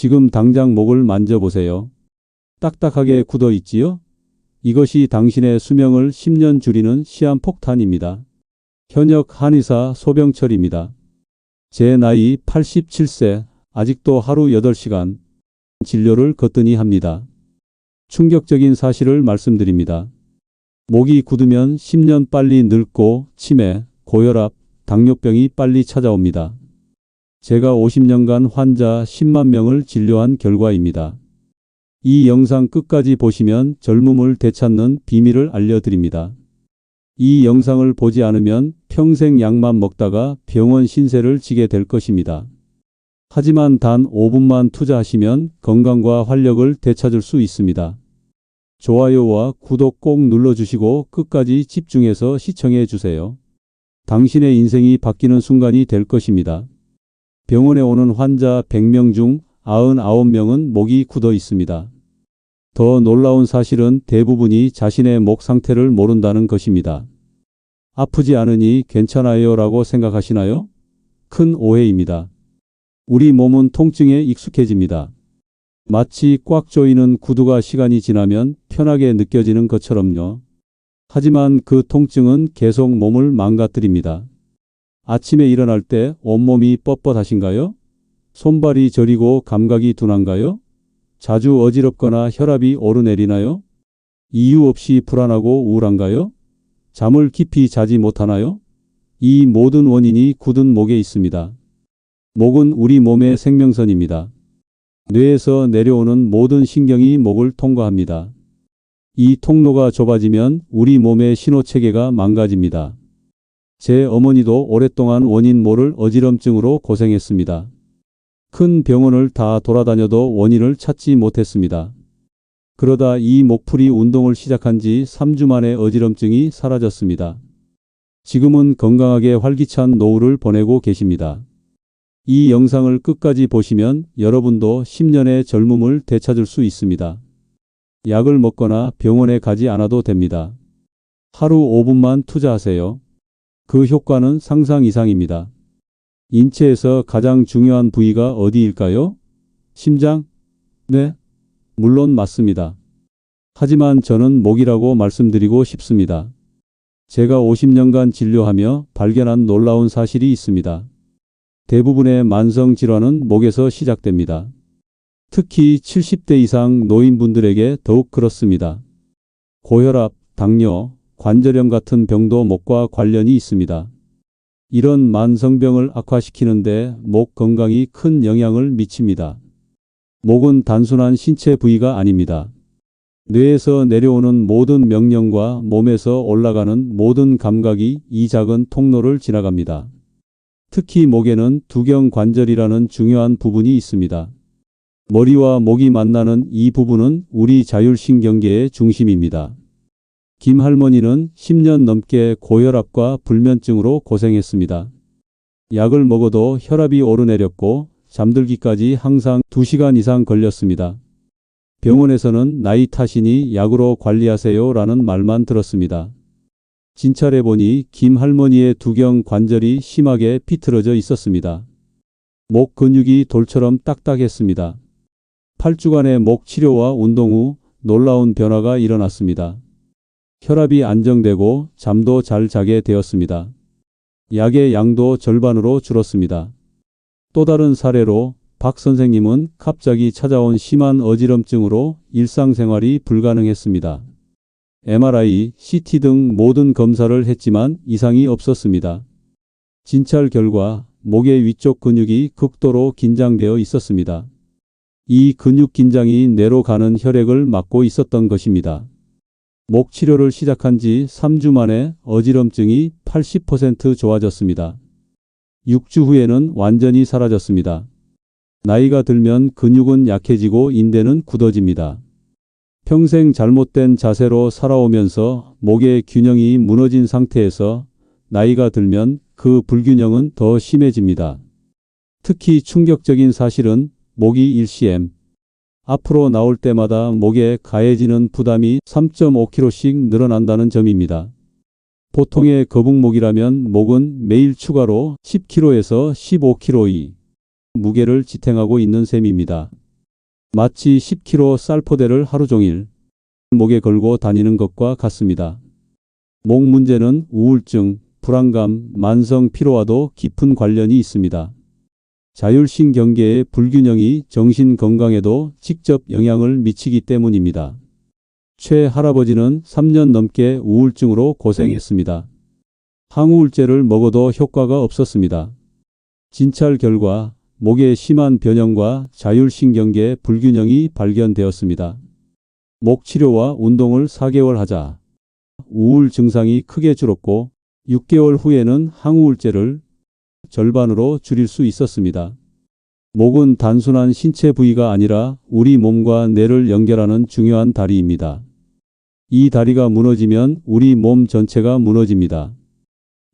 지금 당장 목을 만져보세요. 딱딱하게 굳어 있지요? 이것이 당신의 수명을 10년 줄이는 시한폭탄입니다. 현역 한의사 소병철입니다. 제 나이 87세, 아직도 하루 8시간 진료를 거뜬히 합니다. 충격적인 사실을 말씀드립니다. 목이 굳으면 10년 빨리 늙고 치매, 고혈압, 당뇨병이 빨리 찾아옵니다. 제가 50년간 환자 10만 명을 진료한 결과입니다. 이 영상 끝까지 보시면 젊음을 되찾는 비밀을 알려드립니다. 이 영상을 보지 않으면 평생 약만 먹다가 병원 신세를 지게 될 것입니다. 하지만 단 5분만 투자하시면 건강과 활력을 되찾을 수 있습니다. 좋아요와 구독 꼭 눌러주시고 끝까지 집중해서 시청해 주세요. 당신의 인생이 바뀌는 순간이 될 것입니다. 병원에 오는 환자 100명 중 99명은 목이 굳어 있습니다. 더 놀라운 사실은 대부분이 자신의 목 상태를 모른다는 것입니다. 아프지 않으니 괜찮아요 라고 생각하시나요? 큰 오해입니다. 우리 몸은 통증에 익숙해집니다. 마치 꽉 조이는 구두가 시간이 지나면 편하게 느껴지는 것처럼요. 하지만 그 통증은 계속 몸을 망가뜨립니다. 아침에 일어날 때 온몸이 뻣뻣하신가요? 손발이 저리고 감각이 둔한가요? 자주 어지럽거나 혈압이 오르내리나요? 이유 없이 불안하고 우울한가요? 잠을 깊이 자지 못하나요? 이 모든 원인이 굳은 목에 있습니다. 목은 우리 몸의 생명선입니다. 뇌에서 내려오는 모든 신경이 목을 통과합니다. 이 통로가 좁아지면 우리 몸의 신호체계가 망가집니다. 제 어머니도 오랫동안 원인 모를 어지럼증으로 고생했습니다. 큰 병원을 다 돌아다녀도 원인을 찾지 못했습니다. 그러다 이 목풀이 운동을 시작한 지 3주 만에 어지럼증이 사라졌습니다. 지금은 건강하게 활기찬 노후를 보내고 계십니다. 이 영상을 끝까지 보시면 여러분도 10년의 젊음을 되찾을 수 있습니다. 약을 먹거나 병원에 가지 않아도 됩니다. 하루 5분만 투자하세요. 그 효과는 상상 이상입니다. 인체에서 가장 중요한 부위가 어디일까요? 심장? 네, 물론 맞습니다. 하지만 저는 목이라고 말씀드리고 싶습니다. 제가 50년간 진료하며 발견한 놀라운 사실이 있습니다. 대부분의 만성 질환은 목에서 시작됩니다. 특히 70대 이상 노인분들에게 더욱 그렇습니다. 고혈압, 당뇨, 관절염 같은 병도 목과 관련이 있습니다. 이런 만성병을 악화시키는데 목 건강이 큰 영향을 미칩니다. 목은 단순한 신체 부위가 아닙니다. 뇌에서 내려오는 모든 명령과 몸에서 올라가는 모든 감각이 이 작은 통로를 지나갑니다. 특히 목에는 두경관절이라는 중요한 부분이 있습니다. 머리와 목이 만나는 이 부분은 우리 자율신경계의 중심입니다. 김 할머니는 10년 넘게 고혈압과 불면증으로 고생했습니다. 약을 먹어도 혈압이 오르내렸고 잠들기까지 항상 2시간 이상 걸렸습니다. 병원에서는 나이 탓이니 약으로 관리하세요 라는 말만 들었습니다. 진찰해 보니 김 할머니의 두경 관절이 심하게 비틀어져 있었습니다. 목 근육이 돌처럼 딱딱했습니다. 8주간의 목 치료와 운동 후 놀라운 변화가 일어났습니다. 혈압이 안정되고 잠도 잘 자게 되었습니다. 약의 양도 절반으로 줄었습니다. 또 다른 사례로 박 선생님은 갑자기 찾아온 심한 어지럼증으로 일상생활이 불가능했습니다. MRI, CT 등 모든 검사를 했지만 이상이 없었습니다. 진찰 결과 목의 위쪽 근육이 극도로 긴장되어 있었습니다. 이 근육 긴장이 뇌로 가는 혈액을 막고 있었던 것입니다. 목 치료를 시작한 지 3주 만에 어지럼증이 80% 좋아졌습니다. 6주 후에는 완전히 사라졌습니다. 나이가 들면 근육은 약해지고 인대는 굳어집니다. 평생 잘못된 자세로 살아오면서 목의 균형이 무너진 상태에서 나이가 들면 그 불균형은 더 심해집니다. 특히 충격적인 사실은 목이 일시엠. 앞으로 나올 때마다 목에 가해지는 부담이 3.5kg씩 늘어난다는 점입니다. 보통의 거북목이라면 목은 매일 추가로 10kg에서 15kg 무게를 지탱하고 있는 셈입니다. 마치 10kg 쌀포대를 하루 종일 목에 걸고 다니는 것과 같습니다. 목 문제는 우울증, 불안감, 만성 피로와도 깊은 관련이 있습니다. 자율신경계의 불균형이 정신 건강에도 직접 영향을 미치기 때문입니다. 최 할아버지는 3년 넘게 우울증으로 고생했습니다. 항우울제를 먹어도 효과가 없었습니다. 진찰 결과 목에 심한 변형과 자율신경계 불균형이 발견되었습니다. 목 치료와 운동을 4개월 하자 우울 증상이 크게 줄었고 6개월 후에는 항우울제를 절반으로 줄일 수 있었습니다. 목은 단순한 신체 부위가 아니라 우리 몸과 뇌를 연결하는 중요한 다리입니다. 이 다리가 무너지면 우리 몸 전체가 무너집니다.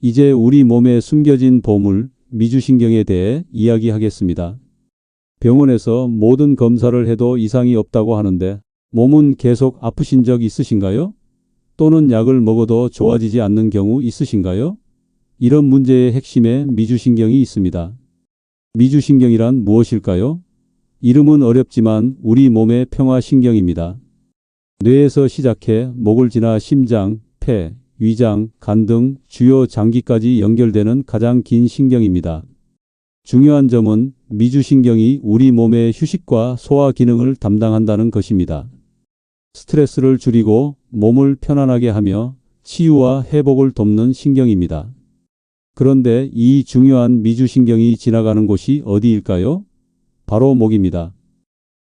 이제 우리 몸에 숨겨진 보물, 미주신경에 대해 이야기하겠습니다. 병원에서 모든 검사를 해도 이상이 없다고 하는데 몸은 계속 아프신 적 있으신가요? 또는 약을 먹어도 좋아지지 않는 경우 있으신가요? 이런 문제의 핵심에 미주신경이 있습니다. 미주신경이란 무엇일까요? 이름은 어렵지만 우리 몸의 평화신경입니다. 뇌에서 시작해 목을 지나 심장, 폐, 위장, 간 등 주요 장기까지 연결되는 가장 긴 신경입니다. 중요한 점은 미주신경이 우리 몸의 휴식과 소화 기능을 담당한다는 것입니다. 스트레스를 줄이고 몸을 편안하게 하며 치유와 회복을 돕는 신경입니다. 그런데 이 중요한 미주신경이 지나가는 곳이 어디일까요? 바로 목입니다.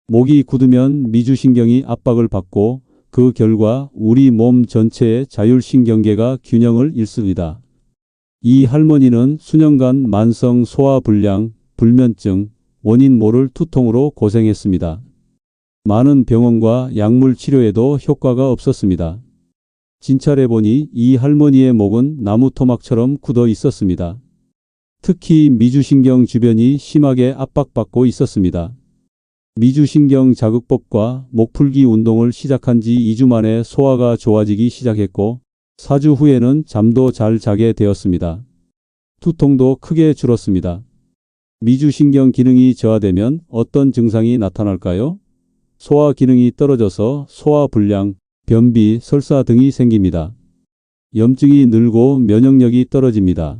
목이 굳으면 미주신경이 압박을 받고 그 결과 우리 몸 전체의 자율신경계가 균형을 잃습니다. 이 할머니는 수년간 만성 소화불량, 불면증, 원인 모를 투통으로 고생했습니다. 많은 병원과 약물 치료에도 효과가 없었습니다. 진찰해보니 이 할머니의 목은 나무 토막처럼 굳어 있었습니다. 특히 미주신경 주변이 심하게 압박받고 있었습니다. 미주신경 자극법과 목풀기 운동을 시작한 지 2주 만에 소화가 좋아지기 시작했고 4주 후에는 잠도 잘 자게 되었습니다. 두통도 크게 줄었습니다. 미주신경 기능이 저하되면 어떤 증상이 나타날까요? 소화 기능이 떨어져서 소화불량, 변비, 설사 등이 생깁니다. 염증이 늘고 면역력이 떨어집니다.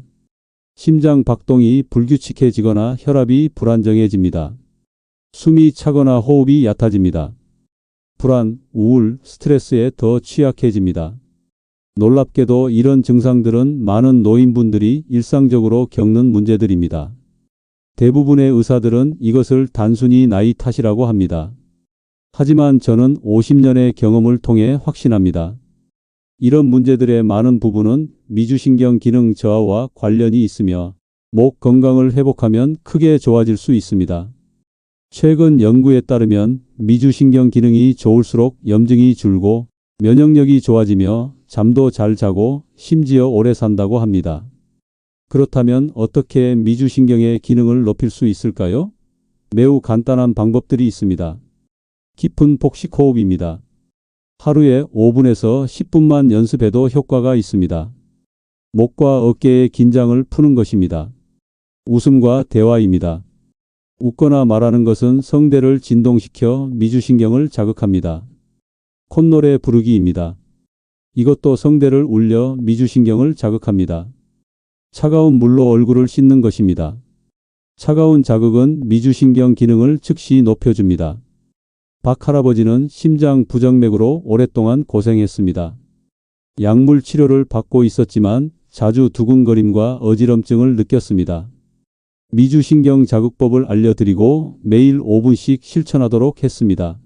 심장 박동이 불규칙해지거나 혈압이 불안정해집니다. 숨이 차거나 호흡이 얕아집니다. 불안, 우울, 스트레스에 더 취약해집니다. 놀랍게도 이런 증상들은 많은 노인분들이 일상적으로 겪는 문제들입니다. 대부분의 의사들은 이것을 단순히 나이 탓이라고 합니다. 하지만 저는 50년의 경험을 통해 확신합니다. 이런 문제들의 많은 부분은 미주신경 기능 저하와 관련이 있으며 목 건강을 회복하면 크게 좋아질 수 있습니다. 최근 연구에 따르면 미주신경 기능이 좋을수록 염증이 줄고 면역력이 좋아지며 잠도 잘 자고 심지어 오래 산다고 합니다. 그렇다면 어떻게 미주신경의 기능을 높일 수 있을까요? 매우 간단한 방법들이 있습니다. 깊은 복식 호흡입니다. 하루에 5분에서 10분만 연습해도 효과가 있습니다. 목과 어깨의 긴장을 푸는 것입니다. 웃음과 대화입니다. 웃거나 말하는 것은 성대를 진동시켜 미주신경을 자극합니다. 콧노래 부르기입니다. 이것도 성대를 울려 미주신경을 자극합니다. 차가운 물로 얼굴을 씻는 것입니다. 차가운 자극은 미주신경 기능을 즉시 높여줍니다. 박 할아버지는 심장 부정맥으로 오랫동안 고생했습니다. 약물 치료를 받고 있었지만 자주 두근거림과 어지럼증을 느꼈습니다. 미주신경 자극법을 알려드리고 매일 5분씩 실천하도록 했습니다.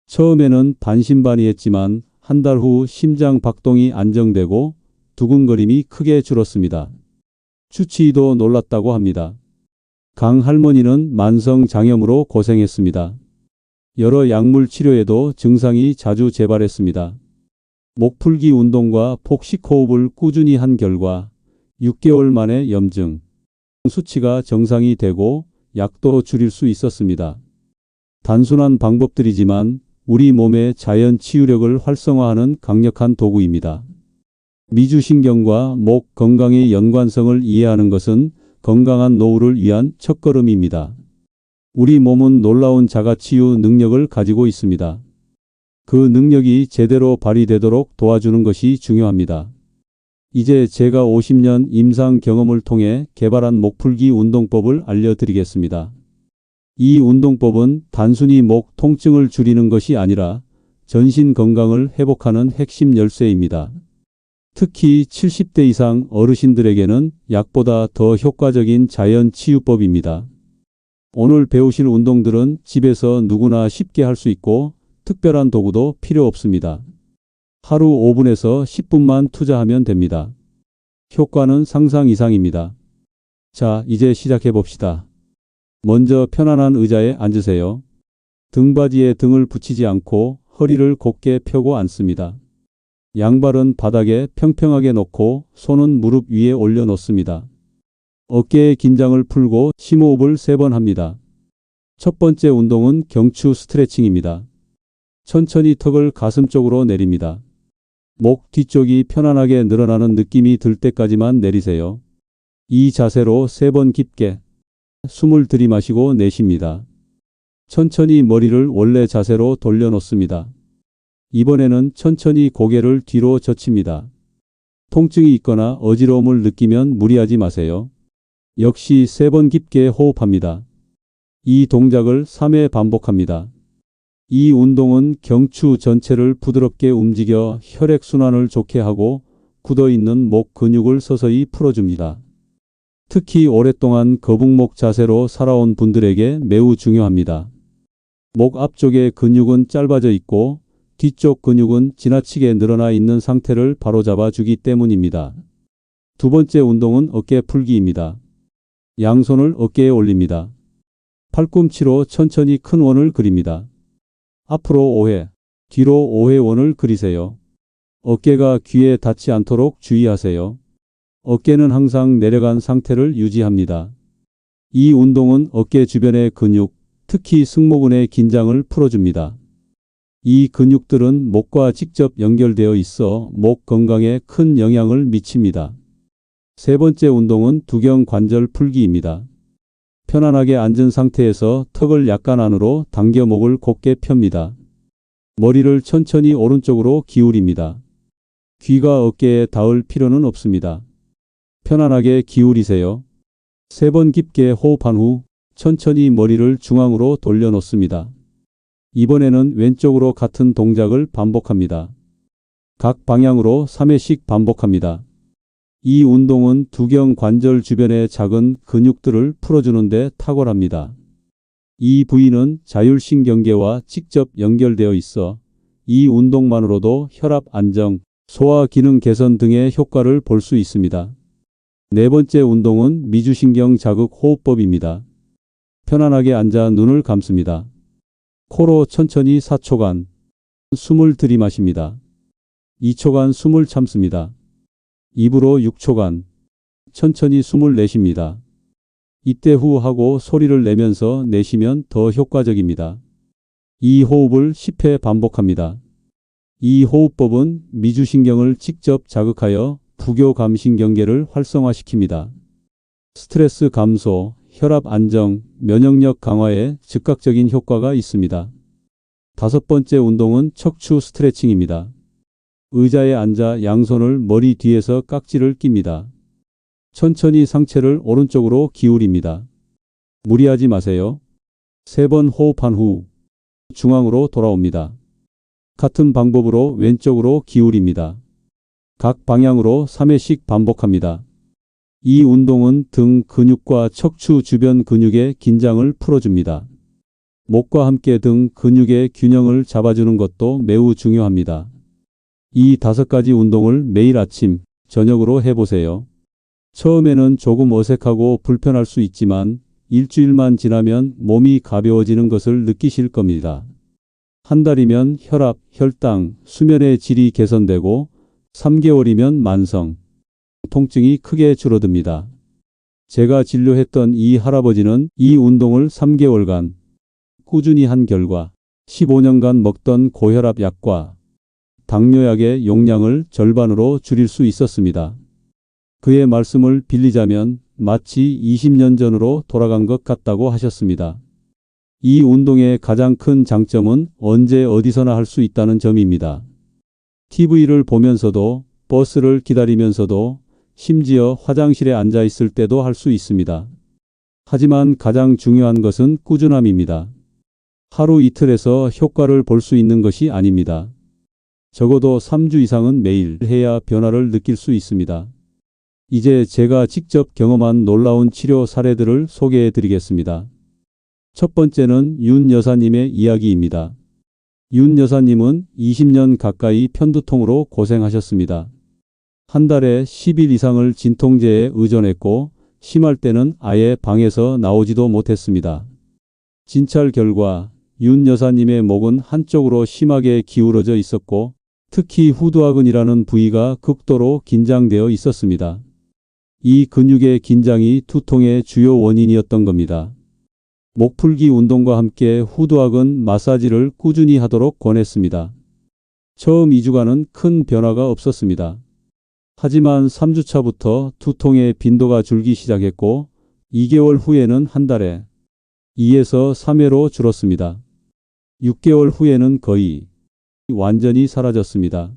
처음에는 반신반의했지만 한 달 후 심장 박동이 안정되고 두근거림이 크게 줄었습니다. 주치의도 놀랐다고 합니다. 강 할머니는 만성 장염으로 고생했습니다. 여러 약물 치료에도 증상이 자주 재발했습니다. 목풀기 운동과 복식 호흡을 꾸준히 한 결과 6개월 만에 염증, 수치가 정상이 되고 약도 줄일 수 있었습니다. 단순한 방법들이지만 우리 몸의 자연 치유력을 활성화하는 강력한 도구입니다. 미주신경과 목 건강의 연관성을 이해하는 것은 건강한 노후를 위한 첫걸음입니다. 우리 몸은 놀라운 자가치유 능력을 가지고 있습니다. 그 능력이 제대로 발휘되도록 도와주는 것이 중요합니다. 이제 제가 50년 임상 경험을 통해 개발한 목풀기 운동법을 알려드리겠습니다. 이 운동법은 단순히 목 통증을 줄이는 것이 아니라 전신 건강을 회복하는 핵심 열쇠입니다. 특히 70대 이상 어르신들에게는 약보다 더 효과적인 자연 치유법입니다. 오늘 배우실 운동들은 집에서 누구나 쉽게 할 수 있고 특별한 도구도 필요 없습니다. 하루 5분에서 10분만 투자하면 됩니다. 효과는 상상 이상입니다. 자, 이제 시작해 봅시다. 먼저 편안한 의자에 앉으세요. 등받이에 등을 붙이지 않고 허리를 곧게 펴고 앉습니다. 양발은 바닥에 평평하게 놓고 손은 무릎 위에 올려놓습니다. 어깨의 긴장을 풀고 심호흡을 3번 합니다. 첫 번째 운동은 경추 스트레칭입니다. 천천히 턱을 가슴 쪽으로 내립니다. 목 뒤쪽이 편안하게 늘어나는 느낌이 들 때까지만 내리세요. 이 자세로 3번 깊게 숨을 들이마시고 내쉽니다. 천천히 머리를 원래 자세로 돌려놓습니다. 이번에는 천천히 고개를 뒤로 젖힙니다. 통증이 있거나 어지러움을 느끼면 무리하지 마세요. 역시 3번 깊게 호흡합니다. 이 동작을 3회 반복합니다. 이 운동은 경추 전체를 부드럽게 움직여 혈액순환을 좋게 하고 굳어있는 목 근육을 서서히 풀어줍니다. 특히 오랫동안 거북목 자세로 살아온 분들에게 매우 중요합니다. 목 앞쪽의 근육은 짧아져 있고 뒤쪽 근육은 지나치게 늘어나 있는 상태를 바로잡아 주기 때문입니다. 두 번째 운동은 어깨 풀기입니다. 양손을 어깨에 올립니다. 팔꿈치로 천천히 큰 원을 그립니다. 앞으로 5회, 뒤로 5회 원을 그리세요. 어깨가 귀에 닿지 않도록 주의하세요. 어깨는 항상 내려간 상태를 유지합니다. 이 운동은 어깨 주변의 근육, 특히 승모근의 긴장을 풀어줍니다. 이 근육들은 목과 직접 연결되어 있어 목 건강에 큰 영향을 미칩니다. 세 번째 운동은 두경 관절 풀기입니다. 편안하게 앉은 상태에서 턱을 약간 안으로 당겨 목을 곧게 펴니다. 머리를 천천히 오른쪽으로 기울입니다. 귀가 어깨에 닿을 필요는 없습니다. 편안하게 기울이세요. 3번 깊게 호흡한 후 천천히 머리를 중앙으로 돌려놓습니다. 이번에는 왼쪽으로 같은 동작을 반복합니다. 각 방향으로 3회씩 반복합니다. 이 운동은 두경 관절 주변의 작은 근육들을 풀어주는 데 탁월합니다. 이 부위는 자율신경계와 직접 연결되어 있어 이 운동만으로도 혈압 안정, 소화 기능 개선 등의 효과를 볼 수 있습니다. 네 번째 운동은 미주신경 자극 호흡법입니다. 편안하게 앉아 눈을 감습니다. 코로 천천히 4초간 숨을 들이마십니다. 2초간 숨을 참습니다. 입으로 6초간 천천히 숨을 내쉽니다. 이때 후 하고 소리를 내면서 내쉬면 더 효과적입니다. 이 호흡을 10회 반복합니다. 이 호흡법은 미주신경을 직접 자극하여 부교감신경계를 활성화시킵니다. 스트레스 감소, 혈압 안정, 면역력 강화에 즉각적인 효과가 있습니다. 다섯 번째 운동은 척추 스트레칭입니다. 의자에 앉아 양손을 머리 뒤에서 깍지를 낍니다. 천천히 상체를 오른쪽으로 기울입니다. 무리하지 마세요. 3번 호흡한 후 중앙으로 돌아옵니다. 같은 방법으로 왼쪽으로 기울입니다. 각 방향으로 3회씩 반복합니다. 이 운동은 등 근육과 척추 주변 근육의 긴장을 풀어줍니다. 목과 함께 등 근육의 균형을 잡아주는 것도 매우 중요합니다. 이 5가지 운동을 매일 아침, 저녁으로 해보세요. 처음에는 조금 어색하고 불편할 수 있지만 일주일만 지나면 몸이 가벼워지는 것을 느끼실 겁니다. 한 달이면 혈압, 혈당, 수면의 질이 개선되고 3개월이면 만성, 통증이 크게 줄어듭니다. 제가 진료했던 이 할아버지는 이 운동을 3개월간 꾸준히 한 결과 15년간 먹던 고혈압 약과 당뇨약의 용량을 절반으로 줄일 수 있었습니다. 그의 말씀을 빌리자면 마치 20년 전으로 돌아간 것 같다고 하셨습니다. 이 운동의 가장 큰 장점은 언제 어디서나 할 수 있다는 점입니다. TV를 보면서도, 버스를 기다리면서도, 심지어 화장실에 앉아 있을 때도 할 수 있습니다. 하지만 가장 중요한 것은 꾸준함입니다. 하루 이틀에서 효과를 볼 수 있는 것이 아닙니다. 적어도 3주 이상은 매일 해야 변화를 느낄 수 있습니다. 이제 제가 직접 경험한 놀라운 치료 사례들을 소개해 드리겠습니다. 첫 번째는 윤 여사님의 이야기입니다. 윤 여사님은 20년 가까이 편두통으로 고생하셨습니다. 한 달에 10일 이상을 진통제에 의존했고 심할 때는 아예 방에서 나오지도 못했습니다. 진찰 결과 윤 여사님의 목은 한쪽으로 심하게 기울어져 있었고 특히 후두하근이라는 부위가 극도로 긴장되어 있었습니다. 이 근육의 긴장이 두통의 주요 원인이었던 겁니다. 목풀기 운동과 함께 후두하근 마사지를 꾸준히 하도록 권했습니다. 처음 2주간은 큰 변화가 없었습니다. 하지만 3주차부터 두통의 빈도가 줄기 시작했고 2개월 후에는 한 달에 2에서 3회로 줄었습니다. 6개월 후에는 거의 완전히 사라졌습니다.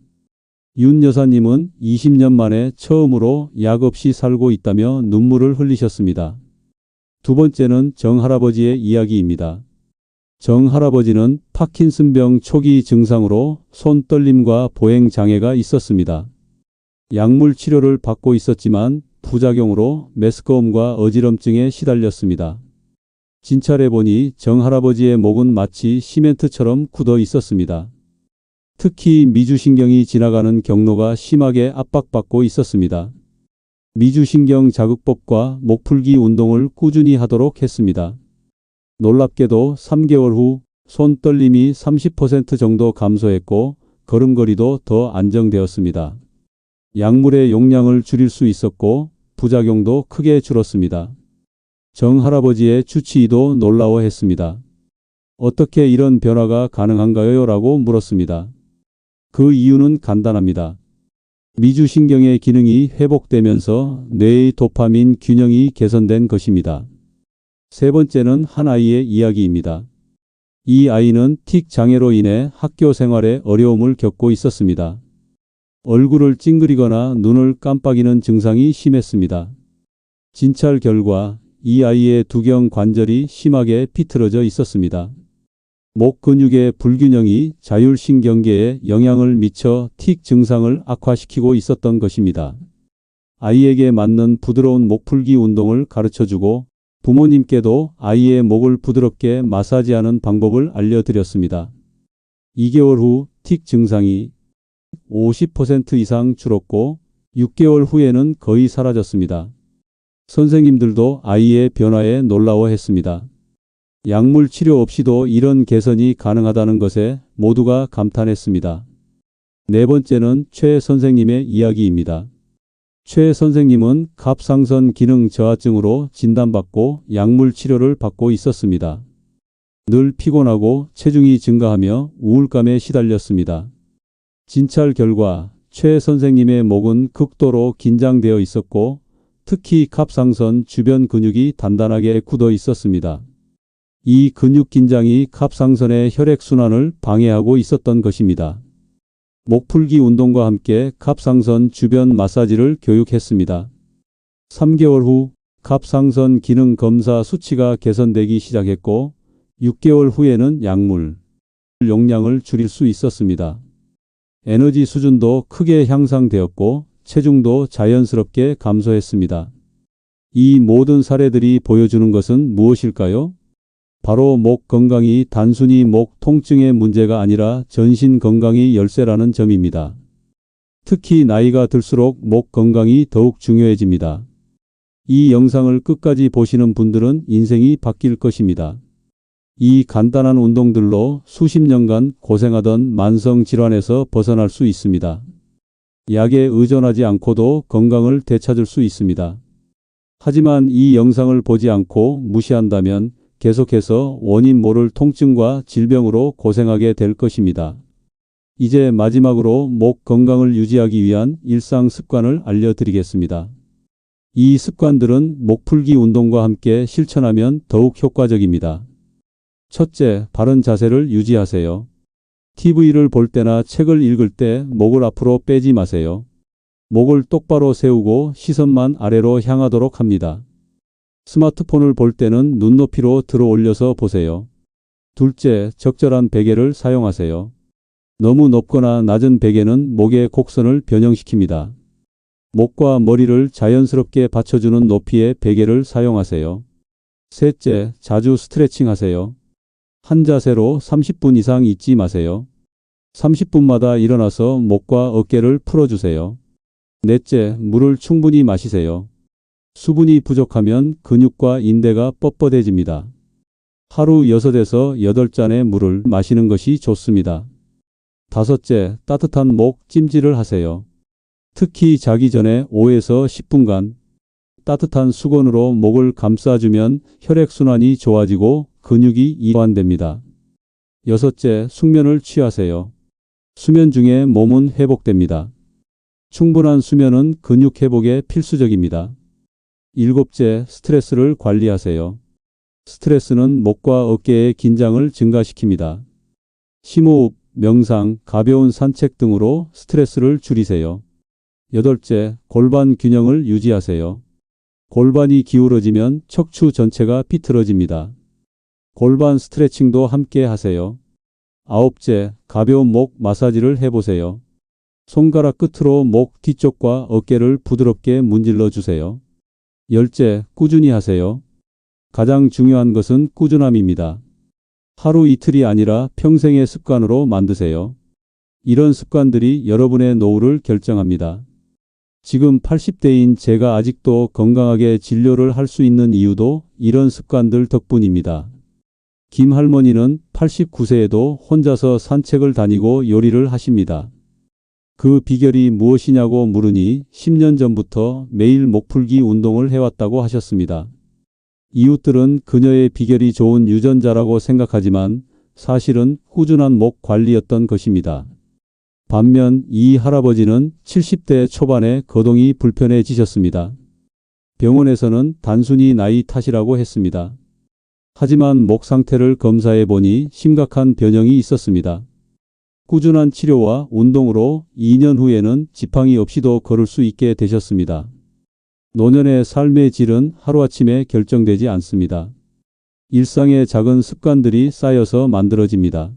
윤 여사님은 20년 만에 처음으로 약 없이 살고 있다며 눈물을 흘리셨습니다. 두 번째는 정 할아버지의 이야기입니다. 정 할아버지는 파킨슨병 초기 증상으로 손 떨림과 보행 장애가 있었습니다. 약물 치료를 받고 있었지만 부작용으로 메스꺼움과 어지럼증에 시달렸습니다. 진찰해 보니 정 할아버지의 목은 마치 시멘트처럼 굳어 있었습니다. 특히 미주신경이 지나가는 경로가 심하게 압박받고 있었습니다. 미주신경 자극법과 목풀기 운동을 꾸준히 하도록 했습니다. 놀랍게도 3개월 후 손 떨림이 30% 정도 감소했고 걸음걸이도 더 안정되었습니다. 약물의 용량을 줄일 수 있었고 부작용도 크게 줄었습니다. 정 할아버지의 주치의도 놀라워했습니다. 어떻게 이런 변화가 가능한가요? 라고 물었습니다. 그 이유는 간단합니다. 미주신경의 기능이 회복되면서 뇌의 도파민 균형이 개선된 것입니다. 세 번째는 한 아이의 이야기입니다. 이 아이는 틱 장애로 인해 학교 생활에 어려움을 겪고 있었습니다. 얼굴을 찡그리거나 눈을 깜빡이는 증상이 심했습니다. 진찰 결과 이 아이의 두경 관절이 심하게 비틀어져 있었습니다. 목 근육의 불균형이 자율신경계에 영향을 미쳐 틱 증상을 악화시키고 있었던 것입니다. 아이에게 맞는 부드러운 목풀기 운동을 가르쳐주고 부모님께도 아이의 목을 부드럽게 마사지하는 방법을 알려드렸습니다. 2개월 후 틱 증상이 50% 이상 줄었고 6개월 후에는 거의 사라졌습니다. 선생님들도 아이의 변화에 놀라워했습니다. 약물 치료 없이도 이런 개선이 가능하다는 것에 모두가 감탄했습니다. 네 번째는 최 선생님의 이야기입니다. 최 선생님은 갑상선 기능 저하증으로 진단받고 약물 치료를 받고 있었습니다. 늘 피곤하고 체중이 증가하며 우울감에 시달렸습니다. 진찰 결과 최 선생님의 목은 극도로 긴장되어 있었고 특히 갑상선 주변 근육이 단단하게 굳어 있었습니다. 이 근육 긴장이 갑상선의 혈액순환을 방해하고 있었던 것입니다. 목풀기 운동과 함께 갑상선 주변 마사지를 교육했습니다. 3개월 후 갑상선 기능 검사 수치가 개선되기 시작했고 6개월 후에는 약물 용량을 줄일 수 있었습니다. 에너지 수준도 크게 향상되었고 체중도 자연스럽게 감소했습니다. 이 모든 사례들이 보여주는 것은 무엇일까요? 바로 목 건강이 단순히 목 통증의 문제가 아니라 전신 건강이 열쇠라는 점입니다. 특히 나이가 들수록 목 건강이 더욱 중요해집니다. 이 영상을 끝까지 보시는 분들은 인생이 바뀔 것입니다. 이 간단한 운동들로 수십 년간 고생하던 만성 질환에서 벗어날 수 있습니다. 약에 의존하지 않고도 건강을 되찾을 수 있습니다. 하지만 이 영상을 보지 않고 무시한다면 계속해서 원인 모를 통증과 질병으로 고생하게 될 것입니다. 이제 마지막으로 목 건강을 유지하기 위한 일상 습관을 알려드리겠습니다. 이 습관들은 목풀기 운동과 함께 실천하면 더욱 효과적입니다. 첫째, 바른 자세를 유지하세요. TV를 볼 때나 책을 읽을 때 목을 앞으로 빼지 마세요. 목을 똑바로 세우고 시선만 아래로 향하도록 합니다. 스마트폰을 볼 때는 눈높이로 들어 올려서 보세요. 둘째, 적절한 베개를 사용하세요. 너무 높거나 낮은 베개는 목의 곡선을 변형시킵니다. 목과 머리를 자연스럽게 받쳐주는 높이의 베개를 사용하세요. 셋째, 자주 스트레칭 하세요. 한 자세로 30분 이상 있지 마세요. 30분마다 일어나서 목과 어깨를 풀어주세요. 넷째, 물을 충분히 마시세요. 수분이 부족하면 근육과 인대가 뻣뻣해집니다. 하루 6에서 8잔의 물을 마시는 것이 좋습니다. 다섯째, 따뜻한 목 찜질을 하세요. 특히 자기 전에 5에서 10분간 따뜻한 수건으로 목을 감싸주면 혈액순환이 좋아지고 근육이 이완됩니다. 여섯째, 숙면을 취하세요. 수면 중에 몸은 회복됩니다. 충분한 수면은 근육 회복에 필수적입니다. 일곱째, 스트레스를 관리하세요. 스트레스는 목과 어깨의 긴장을 증가시킵니다. 심호흡, 명상, 가벼운 산책 등으로 스트레스를 줄이세요. 여덟째, 골반 균형을 유지하세요. 골반이 기울어지면 척추 전체가 비틀어집니다. 골반 스트레칭도 함께 하세요. 아홉째, 가벼운 목 마사지를 해보세요. 손가락 끝으로 목 뒤쪽과 어깨를 부드럽게 문질러 주세요. 열째, 꾸준히 하세요. 가장 중요한 것은 꾸준함입니다. 하루 이틀이 아니라 평생의 습관으로 만드세요. 이런 습관들이 여러분의 노후를 결정합니다. 지금 80대인 제가 아직도 건강하게 진료를 할 수 있는 이유도 이런 습관들 덕분입니다. 김 할머니는 89세에도 혼자서 산책을 다니고 요리를 하십니다. 그 비결이 무엇이냐고 물으니 10년 전부터 매일 목풀기 운동을 해왔다고 하셨습니다. 이웃들은 그녀의 비결이 좋은 유전자라고 생각하지만 사실은 꾸준한 목 관리였던 것입니다. 반면 이 할아버지는 70대 초반에 거동이 불편해지셨습니다. 병원에서는 단순히 나이 탓이라고 했습니다. 하지만 목 상태를 검사해 보니 심각한 변형이 있었습니다. 꾸준한 치료와 운동으로 2년 후에는 지팡이 없이도 걸을 수 있게 되셨습니다. 노년의 삶의 질은 하루아침에 결정되지 않습니다. 일상의 작은 습관들이 쌓여서 만들어집니다.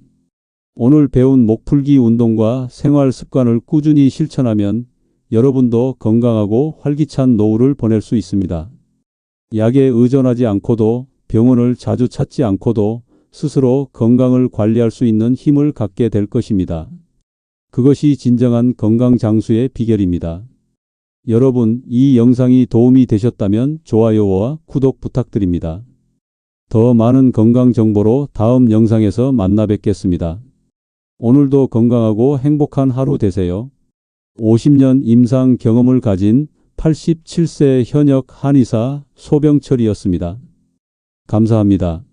오늘 배운 목풀기 운동과 생활 습관을 꾸준히 실천하면 여러분도 건강하고 활기찬 노후를 보낼 수 있습니다. 약에 의존하지 않고도 병원을 자주 찾지 않고도 스스로 건강을 관리할 수 있는 힘을 갖게 될 것입니다. 그것이 진정한 건강 장수의 비결입니다. 여러분, 이 영상이 도움이 되셨다면 좋아요와 구독 부탁드립니다. 더 많은 건강 정보로 다음 영상에서 만나 뵙겠습니다. 오늘도 건강하고 행복한 하루 되세요. 50년 임상 경험을 가진 87세 현역 한의사 소병철이었습니다. 감사합니다.